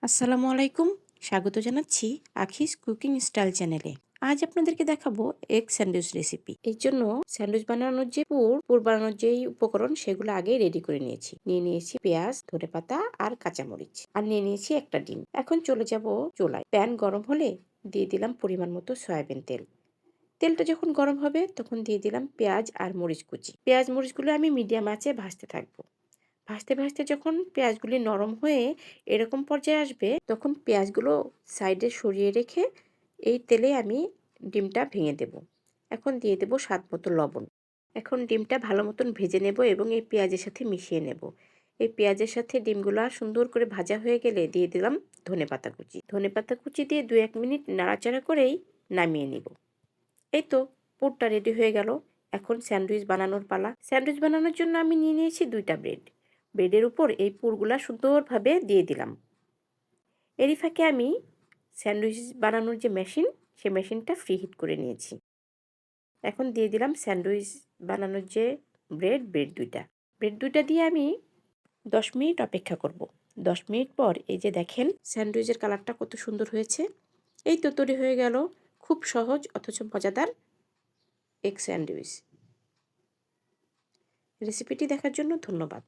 আসসালামু আলাইকুম। স্বাগত জানাচ্ছি আখিস কুকিং স্টাইল চ্যানেলে। আজ আপনাদেরকে দেখাবো এগ স্যান্ডউইচ রেসিপি। এর জন্য স্যান্ডউইচ বানানোর যে পুর বানানোর যেই উপকরণ সেগুলো আগেই রেডি করে নিয়েছি। নিয়ে নিয়েছি পেঁয়াজ, ধনেপাতা আর কাঁচামরিচ। আর নিয়ে নিয়েছি একটা ডিম। এখন চলে যাব চুলায়। প্যান গরম হলে দিয়ে দিলাম পরিমাণ মতো সয়াবিন তেল। তেলটা যখন গরম হবে তখন দিয়ে দিলাম পেঁয়াজ আর মরিচ কুচি। পেঁয়াজ মরিচগুলো আমি মিডিয়াম আঁচে ভাজতে থাকবো। ভাজতে ভাজতে যখন পেঁয়াজগুলি নরম হয়ে এরকম পর্যায়ে আসবে তখন পেঁয়াজগুলো সাইডে সরিয়ে রেখে এই তেলে আমি ডিমটা ভেঙে দেব। এখন দিয়ে দেব স্বাদ মতো লবণ। এখন ডিমটা ভালো মতন ভেজে নেব এবং এই পেঁয়াজের সাথে মিশিয়ে নেব। এই পেঁয়াজের সাথে ডিমগুলো সুন্দর করে ভাজা হয়ে গেলে দিয়ে দিলাম ধনেপাতা কুচি। ধনেপাতা কুচি দিয়ে 2-1 মিনিট নাড়াচাড়া করেই নামিয়ে নিব। এই তো পুরটা রেডি হয়ে গেল। এখন স্যান্ডউইচ বানানোর পালা। স্যান্ডউইচ বানানোর জন্য আমি নিয়ে নিয়েছি 2টা ব্রেড। ব্রেডের উপর এই পুরগুলা সুন্দরভাবে দিয়ে দিলাম। এরই ফাঁকে আমি স্যান্ডউইচ বানানোর যে মেশিন, সে মেশিনটা ফ্রি হিট করে নিয়েছি। এখন দিয়ে দিলাম স্যান্ডউইচ বানানোর যে ব্রেড 2টা। ব্রেড 2টা দিয়ে আমি 10 মিনিট অপেক্ষা করব। 10 মিনিট পর এই যে দেখেন স্যান্ডউইচের কালারটা কত সুন্দর হয়েছে। এই তো তৈরি হয়ে গেল খুব সহজ অথচ মজাদার এগ স্যান্ডউইচ। রেসিপিটি দেখার জন্য ধন্যবাদ।